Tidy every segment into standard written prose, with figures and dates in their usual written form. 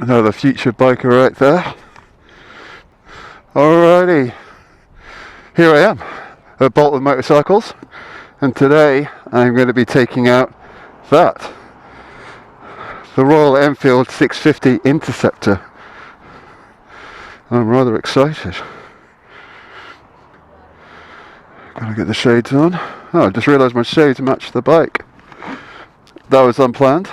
Another future biker right there. Alrighty, here I am at Bolton Motorcycles, and today I'm going to be taking out that, the Royal Enfield 650 Interceptor. I'm rather excited. Gotta get the shades on. Oh, I just realised my shades match the bike. That was unplanned.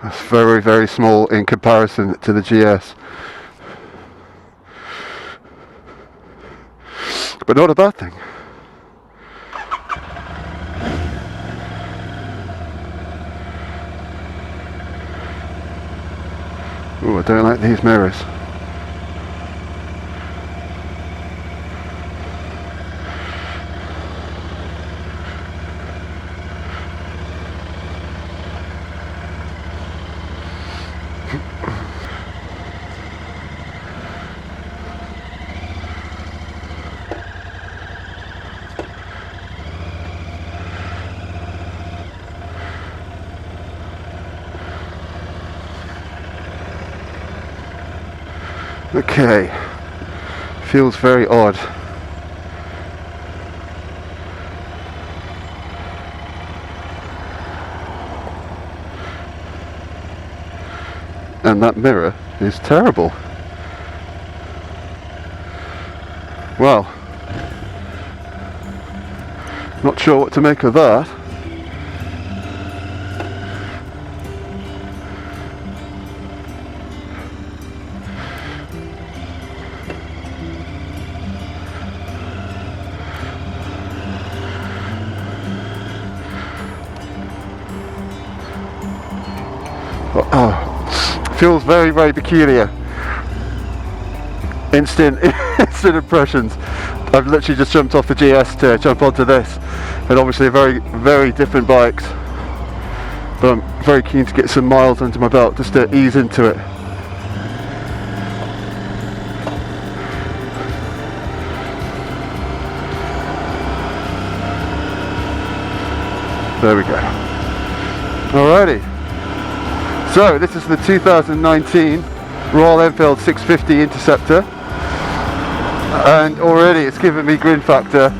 That's very, very small in comparison to the GS. But not a bad thing. Ooh, I don't like these mirrors. Okay, feels very odd. And that mirror is terrible. Well, not sure what to make of that. Oh, feels very, very peculiar. Instant impressions. I've literally just jumped off the GS to jump onto this, and obviously very, very different bikes. But I'm very keen to get some miles under my belt just to ease into it. There we go. Alrighty. So this is the 2019 Royal Enfield 650 Interceptor, and already it's given me grin factor.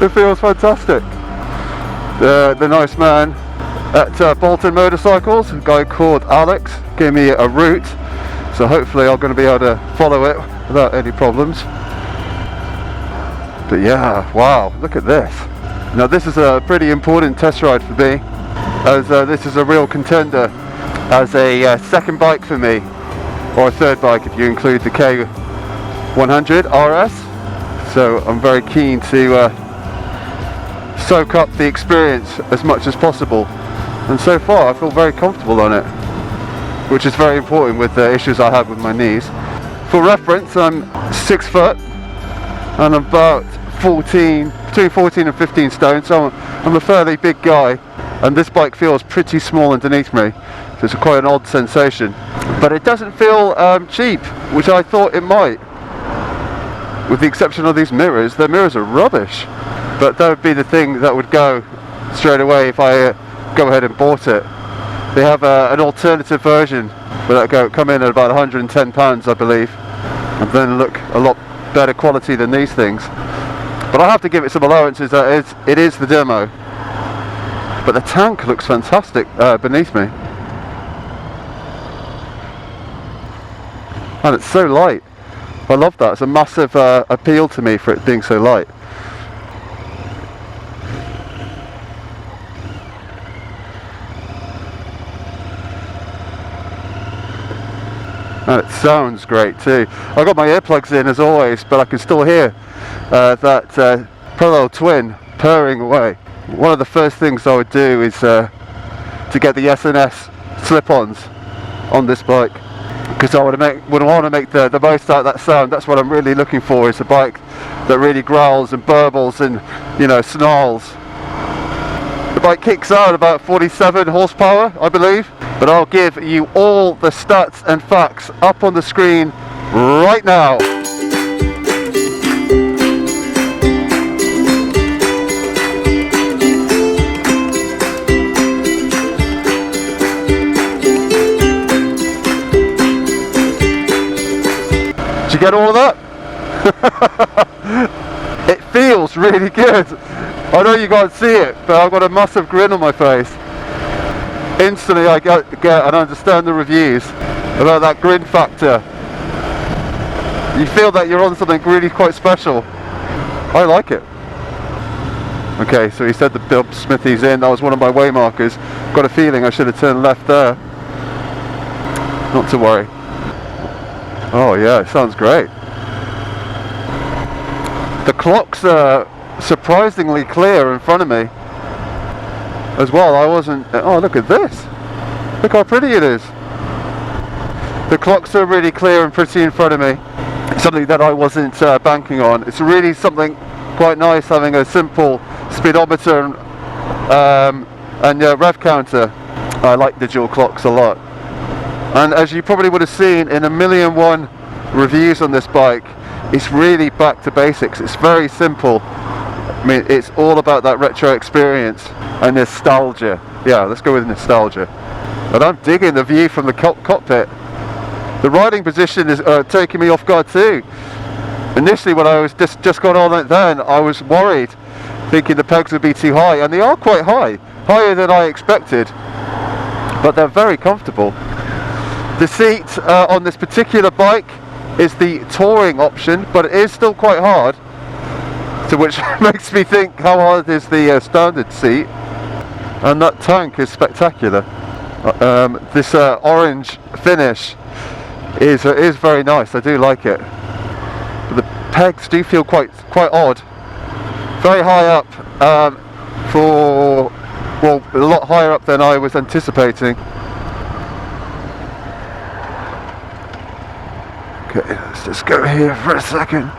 It feels fantastic. The nice man at Bolton Motorcycles, a guy called Alex, gave me a route, so hopefully I'm going to be able to follow it without any problems. But yeah, wow, look at this. Now this is a pretty important test ride for me, as this is a real contender as a second bike for me, or a third bike if you include the K100 RS. So I'm very keen to soak up the experience as much as possible, and so far I feel very comfortable on it, which is very important with the issues I have with my knees. For reference, I'm 6 foot and I'm about between 14 and 15 stone, so I'm a fairly big guy, and this bike feels pretty small underneath me, so it's quite an odd sensation. But it doesn't feel cheap, which I thought it might. With the exception of these mirrors, the mirrors are rubbish. But that would be the thing that would go straight away if I go ahead and bought it. They have an alternative version where that come in at about £110, I believe, and then look a lot better quality than these things. But I have to give it some allowances that it is the demo. But the tank looks fantastic beneath me. And it's so light. I love that. It's a massive appeal to me for it being so light. And it sounds great too. I've got my earplugs in as always, but I can still hear that parallel twin purring away. One of the first things I would do is to get the S&S slip-ons on this bike, because I would want to make the most out of that sound. That's what I'm really looking for, is a bike that really growls and burbles and, you know, snarls. The bike kicks out about 47 horsepower, I believe, but I'll give you all the stats and facts up on the screen right now. you get all of that? It feels really good. I know you can't see it, but I've got a massive grin on my face. Instantly I get and understand the reviews about that grin factor. You feel that you're on something really quite special. I like it. Okay, so he said the Bill Smithy's in. That was one of my way markers. Got a feeling I should have turned left there. Not to worry. Oh yeah, it sounds great. The clocks are surprisingly clear in front of me as well. I wasn't... Oh, look at this. Look how pretty it is. The clocks are really clear and pretty in front of me. Something that I wasn't banking on. It's really something quite nice having a simple speedometer and rev counter. I like digital clocks a lot. And as you probably would have seen in 1,000,001 reviews on this bike, it's really back to basics. It's very simple. I mean, it's all about that retro experience and nostalgia. Yeah, let's go with nostalgia. And I'm digging the view from the cockpit. The riding position is taking me off guard too. Initially when I was just got on it then, I was worried, thinking the pegs would be too high, and they are quite high. Higher than I expected, but they're very comfortable. The seat on this particular bike is the touring option, but it is still quite hard, so which makes me think how hard is the standard seat. And that tank is spectacular. This orange finish is very nice. I do like it. But the pegs do feel quite odd. Very high up well, a lot higher up than I was anticipating. Okay, let's just go here for a second,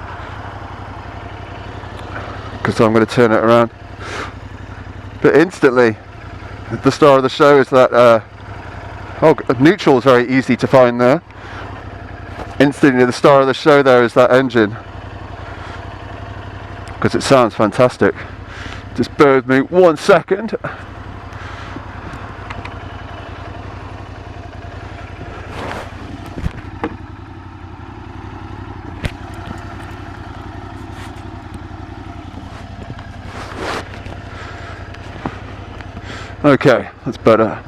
because I'm going to turn it around. But instantly, the star of the show is that neutral is very easy to find there. Instantly, the star of the show there is that engine, because it sounds fantastic. Just bear with me 1 second. Okay, that's better.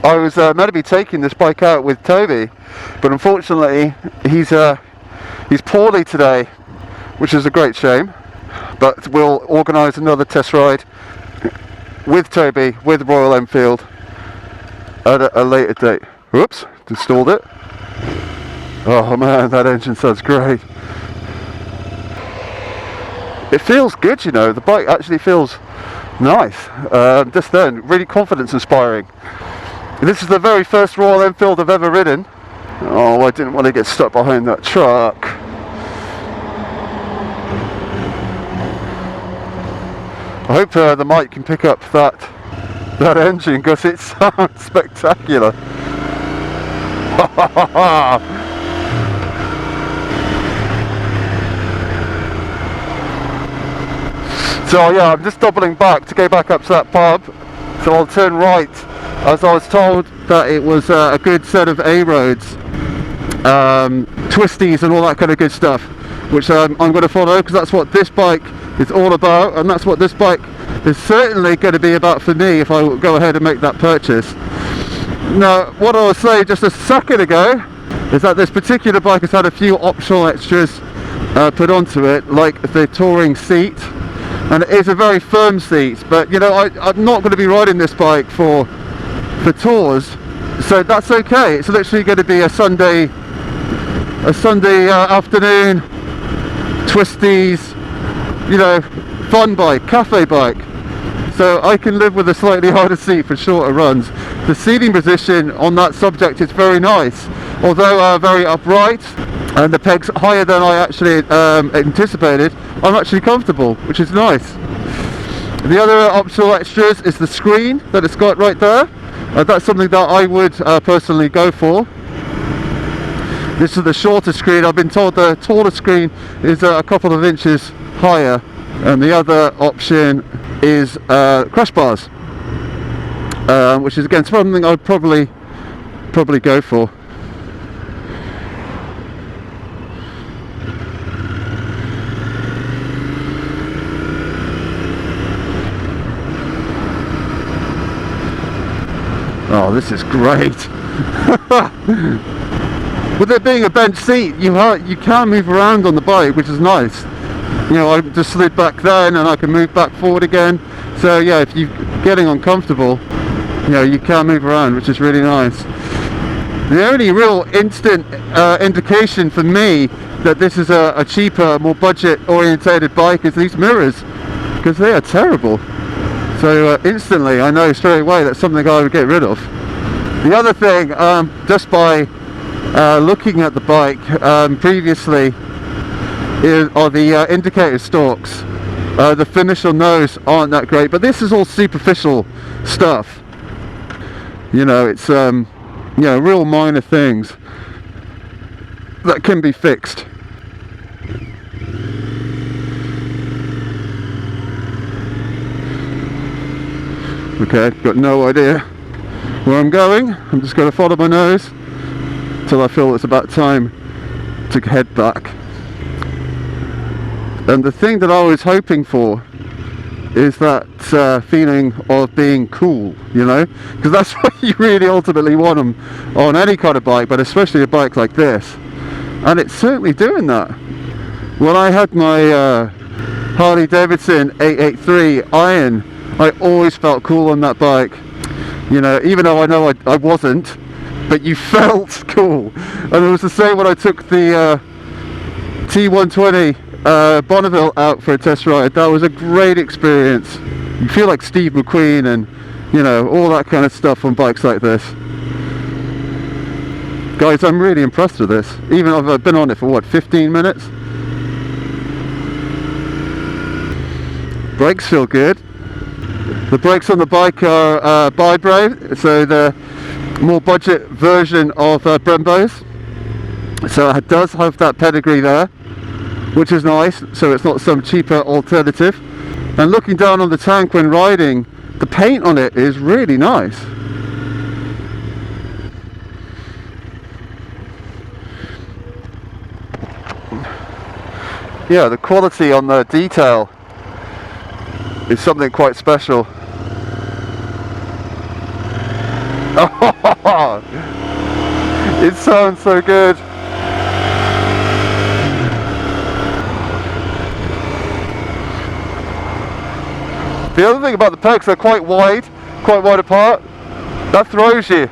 I was meant to be taking this bike out with Toby, but unfortunately he's poorly today, which is a great shame. But we'll organise another test ride with Toby, with Royal Enfield, at a later date. Whoops, installed it. Oh man, that engine sounds great. It feels good, you know, the bike actually feels nice. Just then, really confidence inspiring. This is the very first Royal Enfield I've ever ridden. Oh, I didn't want to get stuck behind that truck. I hope the mic can pick up that engine, because it sounds spectacular. So yeah, I'm just doubling back to go back up to that pub. So I'll turn right, as I was told that it was a good set of A-roads, twisties and all that kind of good stuff, which I'm going to follow, because that's what this bike is all about, and that's what this bike is certainly going to be about for me if I go ahead and make that purchase. Now, what I was saying just a second ago is that this particular bike has had a few optional extras put onto it, like the touring seat, and it is a very firm seat, but you know, I'm not going to be riding this bike for tours, so that's okay. It's literally going to be a Sunday afternoon twisties, you know, fun bike, cafe bike. So I can live with a slightly harder seat for shorter runs. The seating position on that subject is very nice, although very upright, and the pegs higher than I actually anticipated. I'm actually comfortable, which is nice. The other optional extras is the screen that it's got right there. That's something that I would personally go for. This is the shorter screen. I've been told the taller screen is a couple of inches higher, and the other option is crash bars, which is again something I'd probably go for. Oh, this is great. With it being a bench seat, you can move around on the bike, which is nice. You know, I just slid back then and I can move back forward again. So yeah, if you're getting uncomfortable, you know, you can move around, which is really nice. The only real instant indication for me that this is a cheaper, more budget orientated bike is these mirrors, because they are terrible. So instantly I know straight away that's something I would get rid of. The other thing, just by looking at the bike previously, are the indicator stalks. The finish on those aren't that great, but this is all superficial stuff. You know, it's you know, real minor things that can be fixed. Okay, got no idea where I'm going. I'm just going to follow my nose till I feel it's about time to head back. And the thing that I was hoping for is that feeling of being cool, you know, because that's what you really ultimately want on any kind of bike, but especially a bike like this. And it's certainly doing that. When I had my Harley Davidson 883 Iron, I always felt cool on that bike, you know, even though I know I wasn't, but you felt cool. And it was the same when I took the T120 Bonneville out for a test ride. That was a great experience. You feel like Steve McQueen and, you know, all that kind of stuff on bikes like this. Guys, I'm really impressed with this, even though I've been on it for what, 15 minutes? Brakes feel good. The brakes on the bike are Bi-Brave, so the more budget version of Brembo's. So it does have that pedigree there, which is nice, so it's not some cheaper alternative. And looking down on the tank when riding, the paint on it is really nice. Yeah, the quality on the detail is something quite special. Oh, it sounds so good. The other thing about the pegs, they're quite wide apart. That throws you.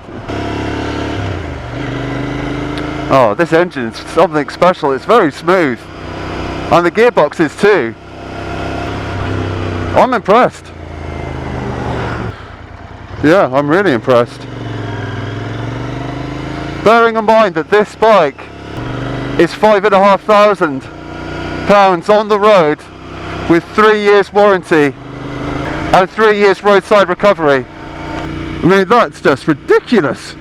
Oh, this engine's something special. It's very smooth. And the gearbox is too. I'm impressed. Yeah, I'm really impressed. Bearing in mind that this bike is £5,500 on the road with 3 years warranty and 3 years roadside recovery. I mean, that's just ridiculous.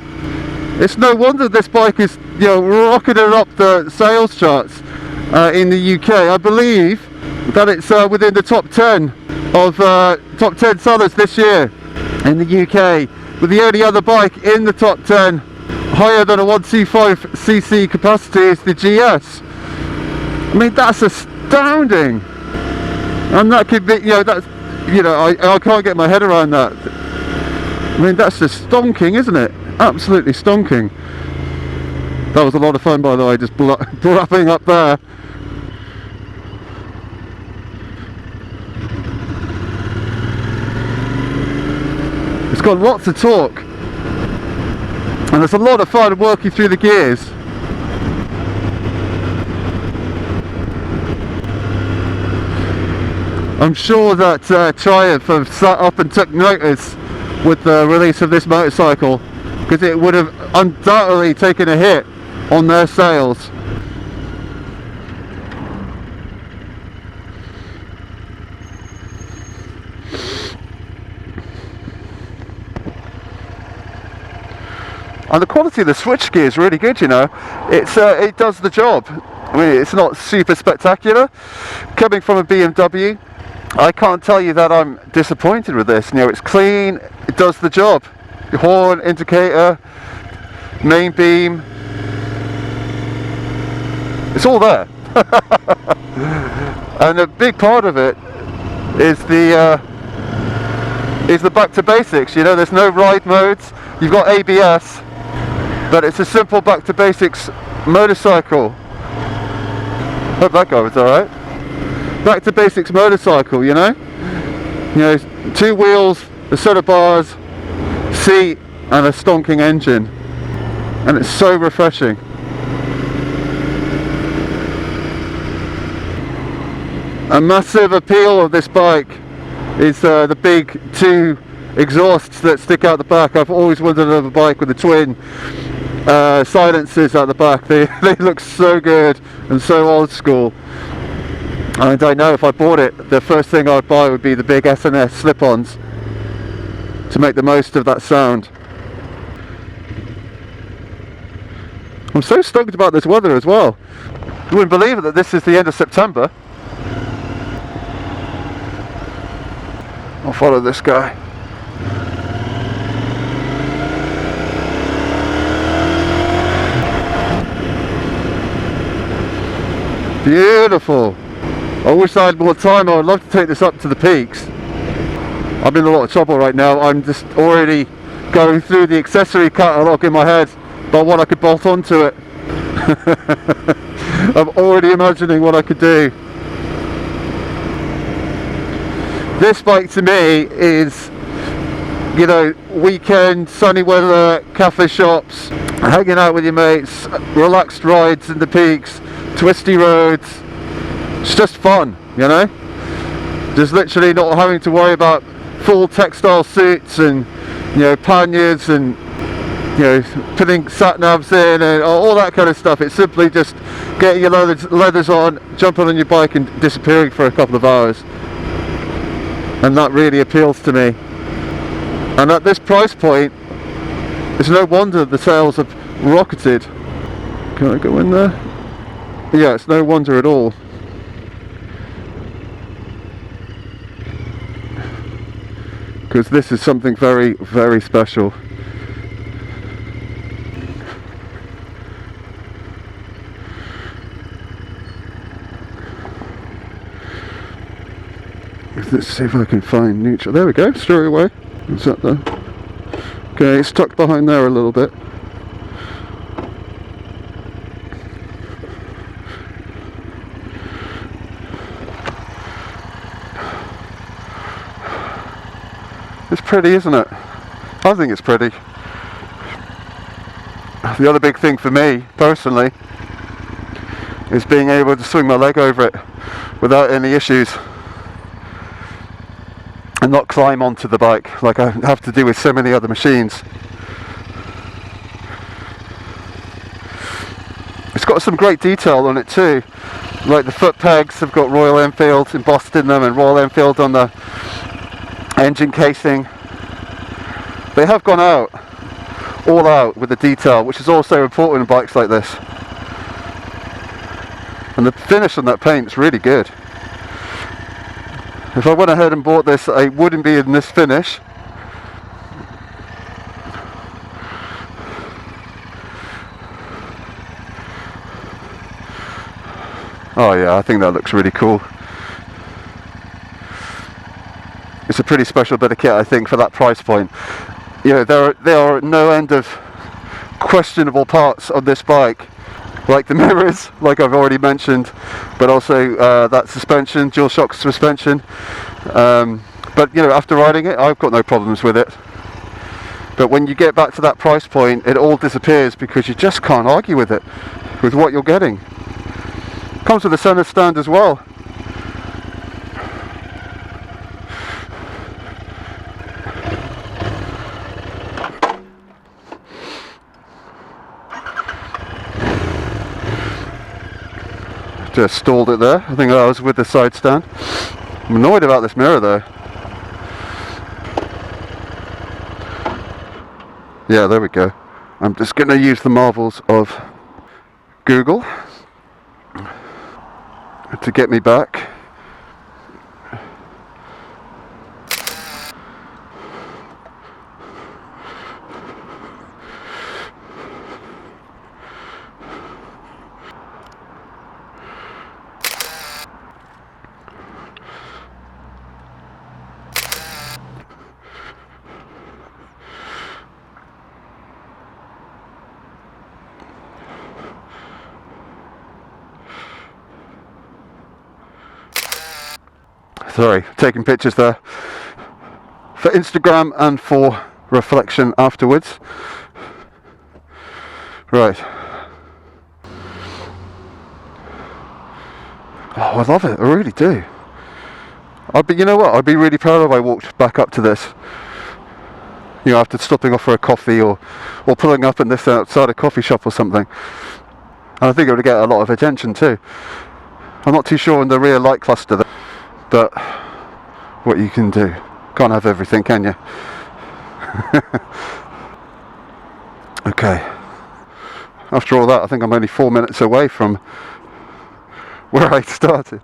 It's no wonder this bike is, you know, rocketing up the sales charts in the UK. I believe that it's within the top 10 of top 10 sellers this year in the UK, with the only other bike in the top 10 higher than a 125cc capacity is the GS. I mean, that's astounding. And that could be, you know, that's, you know, I can't get my head around that. I mean, that's just stonking, isn't it? Absolutely stonking. That was a lot of fun, by the way, just blapping up there. It's got lots of torque, and it's a lot of fun working through the gears. I'm sure that Triumph have sat up and took notice with the release of this motorcycle, because it would have undoubtedly taken a hit on their sales. And the quality of the switchgear is really good, you know. It does the job. I mean, it's not super spectacular. Coming from a BMW, I can't tell you that I'm disappointed with this. You know, it's clean, it does the job. Horn, indicator, main beam, it's all there. And a big part of it is the is the back to basics. You know, there's no ride modes, you've got ABS, but it's a simple back to basics motorcycle. Hope that guy was alright. Back to basics motorcycle, you know? You know, 2 wheels, a set of bars, seat, and a stonking engine. And it's so refreshing. A massive appeal of this bike is the big 2 exhausts that stick out the back. I've always wanted another bike with the twin silencers at the back. They look so good and so old school. And I know if I bought it, the first thing I'd buy would be the big S&S slip-ons to make the most of that sound. I'm so stoked about this weather as well. You wouldn't believe it that this is the end of September. I'll follow this guy. Beautiful. I wish I had more time. I would love to take this up to the peaks. I'm in a lot of trouble right now. I'm just already going through the accessory catalogue in my head about what I could bolt onto it. I'm already imagining what I could do. This bike to me is, you know, weekend, sunny weather, cafe shops, hanging out with your mates, relaxed rides in the peaks, twisty roads. It's just fun, you know? Just literally not having to worry about full textile suits and, you know, panniers and, you know, putting sat navs in and all that kind of stuff. It's simply just getting your leathers on, jumping on your bike and disappearing for a couple of hours. And that really appeals to me. And at this price point, it's no wonder the sales have rocketed. Can I go in there? Yeah, it's no wonder at all. Because this is something very, very special. Let's see if I can find neutral. There we go, straight away. Is that there? Okay, it's tucked behind there a little bit. It's pretty, isn't it? I think it's pretty. The other big thing for me, personally, is being able to swing my leg over it without any issues. And not climb onto the bike like I have to do with so many other machines. It's got some great detail on it too. Like the foot pegs have got Royal Enfield embossed in them and Royal Enfield on the engine casing. They have gone all out with the detail, which is also important in bikes like this. And the finish on that paint is really good. If I went ahead and bought this, I wouldn't be in this finish. Oh yeah, I think that looks really cool. It's a pretty special bit of kit, I think, for that price point. You know, there are no end of questionable parts on this bike, like the mirrors, like I've already mentioned, but also that suspension, dual shock suspension. But you know, after riding it, I've got no problems with it. But when you get back to that price point, it all disappears because you just can't argue with it, with what you're getting. Comes with a center stand as well. Just stalled it there. I think I was with the side stand. I'm annoyed about this mirror though. Yeah, there we go. I'm just going to use the marvels of Google to get me back. Sorry, taking pictures there for Instagram and for reflection afterwards. Right. Oh, I love it. I really do. You know what? I'd be really proud if I walked back up to this. You know, after stopping off for a coffee or pulling up in this outside a coffee shop or something. And I think it would get a lot of attention too. I'm not too sure on the rear light cluster, but what you can do. Can't have everything, can you? Okay. After all that, I think I'm only 4 minutes away from where I started.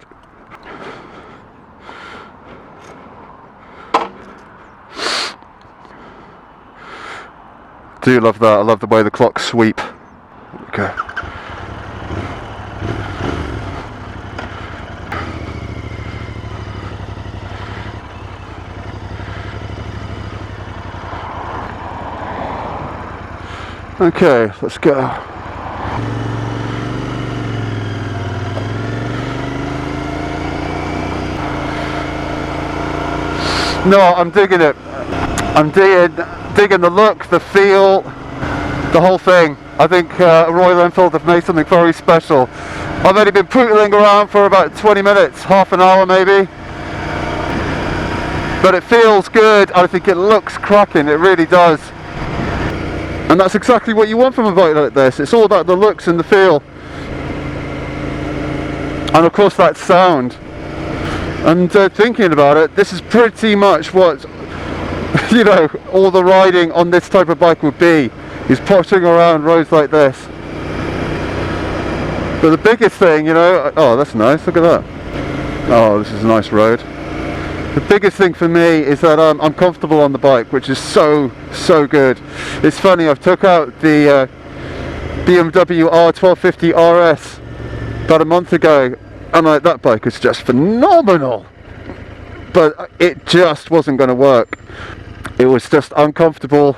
Do love that. I love the way the clocks sweep. Okay. Okay, let's go. No, I'm digging it. I'm digging the look, the feel, the whole thing. I think Royal Enfield have made something very special. I've only been pootling around for about 20 minutes, half an hour maybe. But it feels good. I think it looks cracking, it really does. And that's exactly what you want from a bike like this. It's all about the looks and the feel. And of course that sound. And thinking about it, this is pretty much what, you know, all the riding on this type of bike would be. Is potting around roads like this. But the biggest thing, you know, oh that's nice, look at that. Oh, this is a nice road. The biggest thing for me is that I'm comfortable on the bike, which is so good. It's funny, I've took out the BMW R1250 RS about a month ago, and that bike is just phenomenal. But it just wasn't going to work. It was just uncomfortable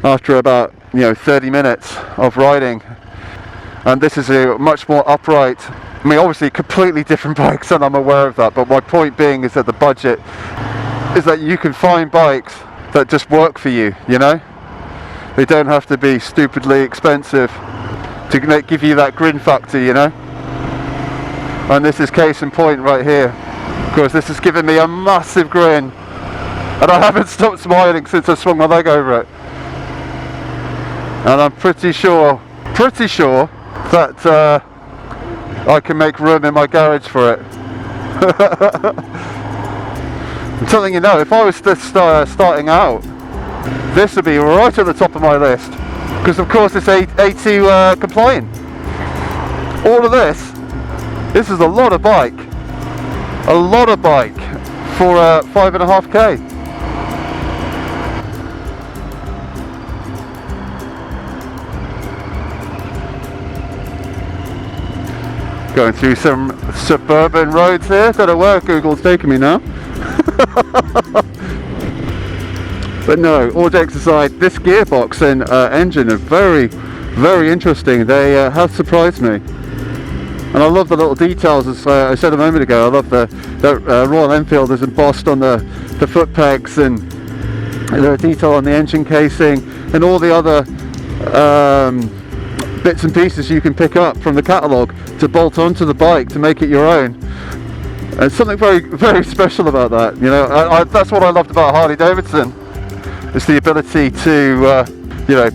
after about 30 minutes of riding. And this is a much more upright, I mean obviously completely different bikes, and I'm aware of that, but my point being is that the budget is that you can find bikes that just work for you, you know? They don't have to be stupidly expensive to give you that grin factor, you know? And this is case in point right here. Of course, this has given me a massive grin, and I haven't stopped smiling since I swung my leg over it. And I'm pretty sure that I can make room in my garage for it. I'm telling you now, if I was just starting out, this would be right at the top of my list, because of course it's A2 compliant. All of this is a lot of bike for 5.5k. Going through some suburban roads here. Don't know where Google's taking me now. But no, all jokes aside, this gearbox and engine are very interesting. They have surprised me. And I love the little details, as I said a moment ago. I love the Royal Enfield is embossed on the foot pegs, and the detail on the engine casing, and all the other bits and pieces you can pick up from the catalogue to bolt onto the bike to make it your own. There's something very special about that. You know, that's what I loved about Harley Davidson. It's the ability to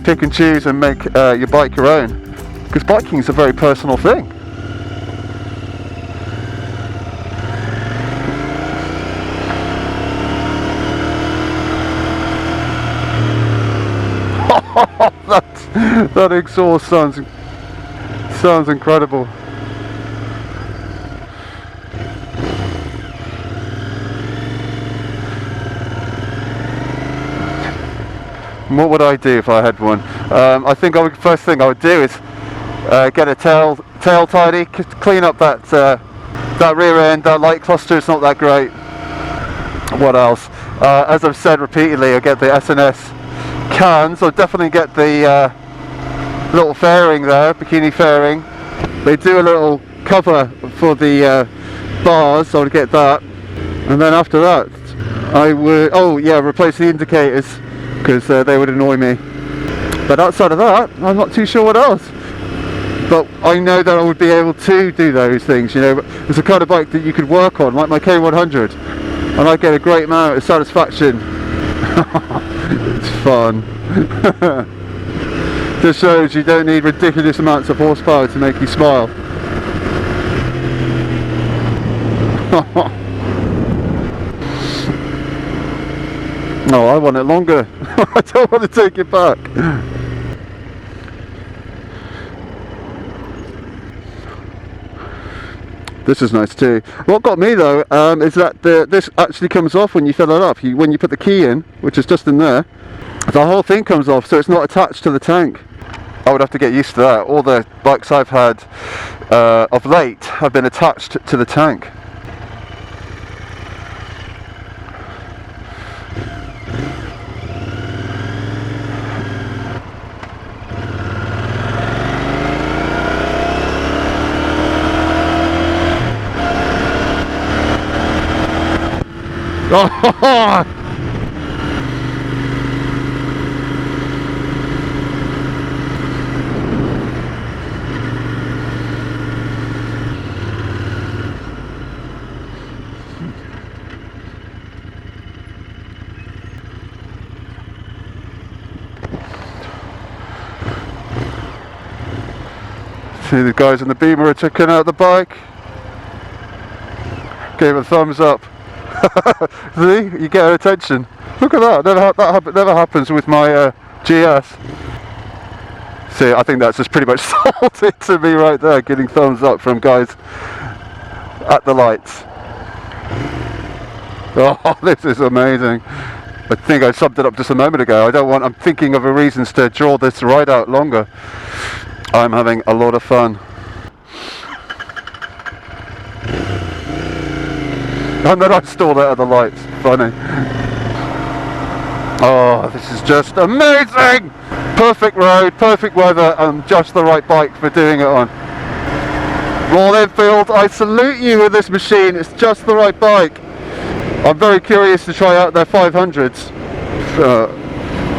pick and choose and make your bike your own, because biking is a very personal thing. That exhaust sounds incredible. What would I do if I had one? I think first thing I would do is get a tail tidy, clean up that rear end. That light cluster is not that great. What else? As I've said repeatedly, I get the SNS cans. I'll definitely get the little fairing there, bikini fairing. They do a little cover for the bars, so I'll get that. And then after that, I would, oh yeah, replace the indicators, because they would annoy me. But outside of that, I'm not too sure what else. But I know that I would be able to do those things, you know. It's the kind of bike that you could work on, like my K100, and I get a great amount of satisfaction. It's fun. Just shows you don't need ridiculous amounts of horsepower to make you smile. No, I want it longer. I don't want to take it back. This is nice too. What got me though is that this actually comes off when you fill it up. When you put the key in, which is just in there, the whole thing comes off, so it's not attached to the tank. I would have to get used to that. All the bikes I've had of late have been attached to the tank. Oh, see the guys in the Beamer are checking out the bike. Gave it a thumbs up. See, you get her attention. Look at that. That never happens with my GS. See, I think that's just pretty much sold it to me right there, getting thumbs up from guys at the lights. Oh, this is amazing. I think I summed it up just a moment ago. I'm thinking of reasons to draw this ride out longer. I'm having a lot of fun. And then I stalled out of the lights. Funny. Oh, this is just amazing! Perfect road, perfect weather, and just the right bike for doing it on. Royal Enfield, I salute you with this machine. It's just the right bike. I'm very curious to try out their 500s.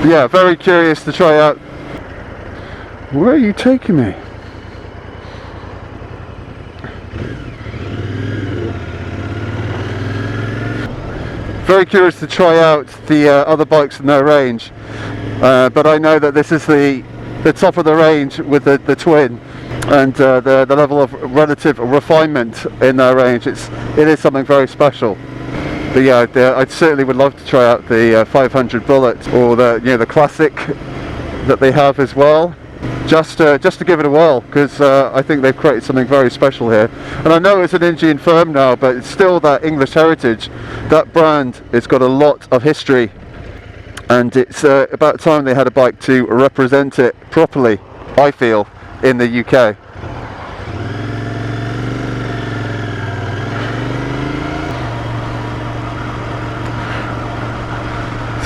Yeah, very curious to try out. Where are you taking me? Very curious to try out the other bikes in their range, but I know that this is the top of the range with the twin, and the level of relative refinement in their range. It is something very special. But yeah, I certainly would love to try out the 500 Bullet, or the classic that they have as well. Just to give it a whirl, because I think they've created something very special here. And I know it's an Indian firm now, but it's still that English heritage. That brand, it's got a lot of history, and it's about time they had a bike to represent it properly, I feel, in the UK.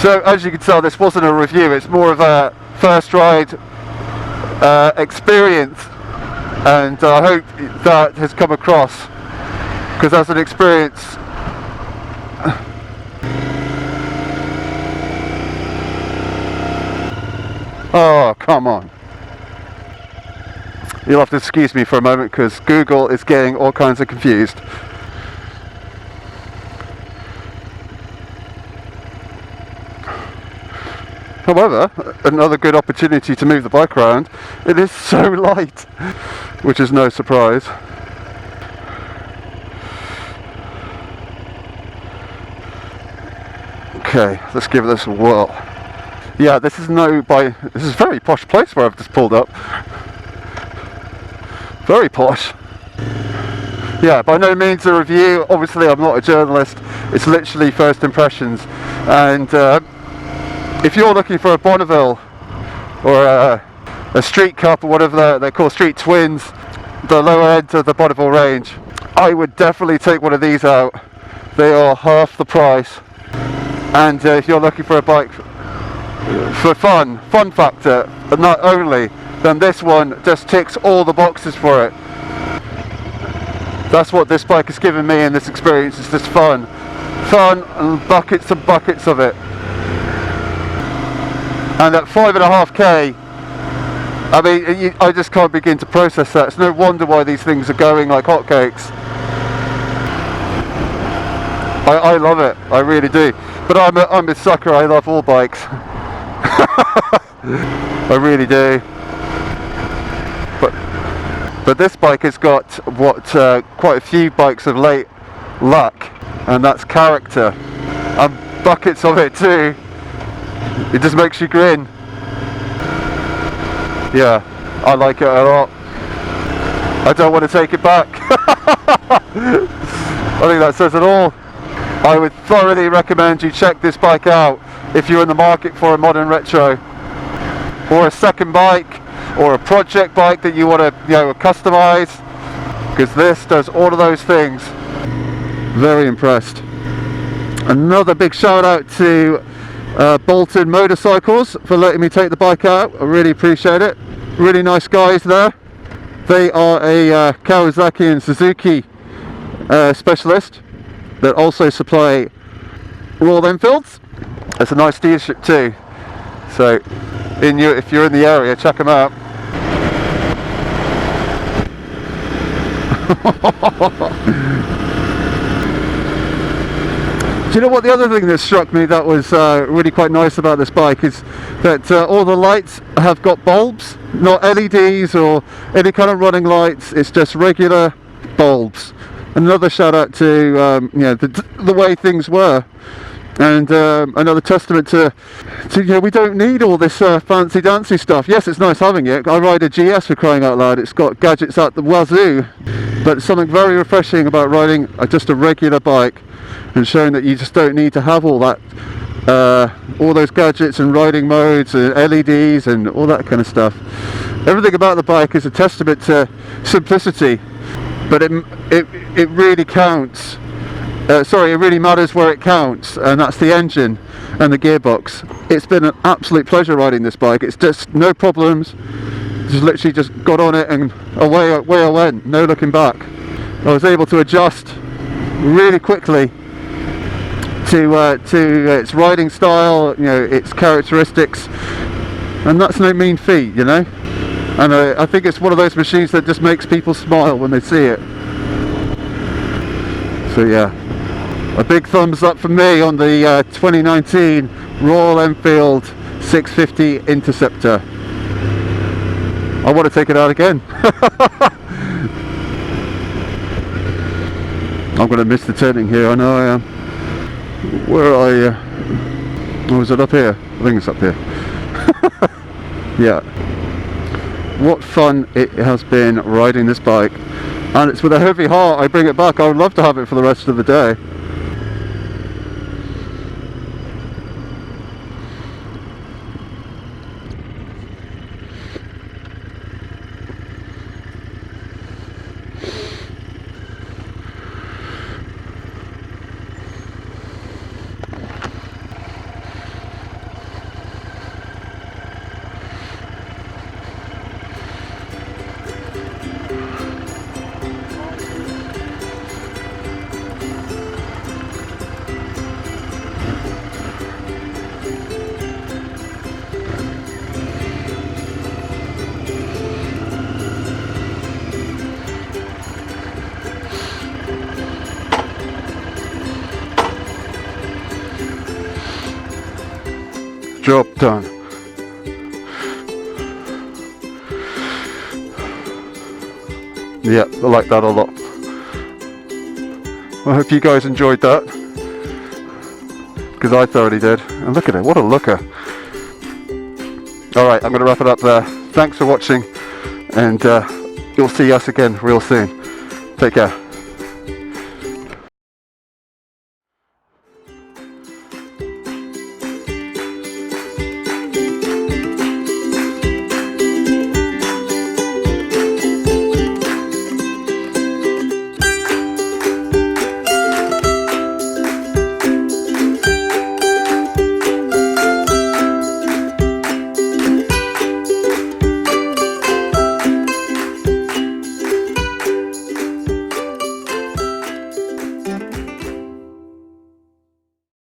So as you can tell, this wasn't a review, it's more of a first ride experience, and I hope that has come across, because as an experience, oh come on, you'll have to excuse me for a moment because Google is getting all kinds of confused. However, another good opportunity to move the bike around. It is so light, which is no surprise. Okay, let's give this a whirl. Yeah, this is a very posh place where I've just pulled up. Very posh. Yeah, by no means a review. Obviously, I'm not a journalist. It's literally first impressions, and if you're looking for a Bonneville or a Street Cup or whatever they're called, Street Twins, the lower end of the Bonneville range, I would definitely take one of these out. They are half the price. And if you're looking for a bike for fun factor, and not only, then this one just ticks all the boxes for it. That's what this bike has given me in this experience. It's just fun. ton and buckets of it. And at 5.5k, I mean, I just can't begin to process that. It's no wonder why these things are going like hotcakes. I love it, I really do. But I'm a sucker, I love all bikes. I really do. But this bike has got what quite a few bikes of late lack, and that's character. And buckets of it too. It just makes you grin. Yeah, I like it a lot. I don't want to take it back. I think that says it all. I would thoroughly recommend you check this bike out if you're in the market for a modern retro, or a second bike, or a project bike that you want to, customize, because this does all of those things. Very impressed. Another big shout out to Bolton Motorcycles for letting me take the bike out. I really appreciate it. Really nice guys there. They are a Kawasaki and Suzuki specialist that also supply Royal Enfields. It's a nice dealership too. So if you're in the area, check them out. Do you know what the other thing that struck me that was really quite nice about this bike is that all the lights have got bulbs, not LEDs or any kind of running lights. It's just regular bulbs. Another shout out to the way things were, and another testament to we don't need all this fancy dancy stuff. Yes, it's nice having it. I ride a GS, for crying out loud. It's got gadgets out the wazoo, but something very refreshing about riding just a regular bike and showing that you just don't need to have all that all those gadgets and riding modes and LEDs and all that kind of stuff. Everything about the bike is a testament to simplicity, but it really counts. It really matters where it counts, and that's the engine and the gearbox. It's been an absolute pleasure riding this bike. It's just no problems. Just literally just got on it and away I went, no looking back. I was able to adjust really quickly to its riding style, its characteristics, and that's no mean feat, And I think it's one of those machines that just makes people smile when they see it. So yeah, a big thumbs up from me on the 2019 Royal Enfield 650 Interceptor. I want to take it out again. I'm going to miss the turning here, I know I am. Where are you? Oh, is it up here? I think it's up here. Yeah. What fun it has been riding this bike. And it's with a heavy heart I bring it back. I would love to have it for the rest of the day. Job done. Yeah, I like that a lot. I hope you guys enjoyed that, because I thoroughly did. And look at it, what a looker. Alright, I'm going to wrap it up there. Thanks for watching, and you'll see us again real soon. Take care.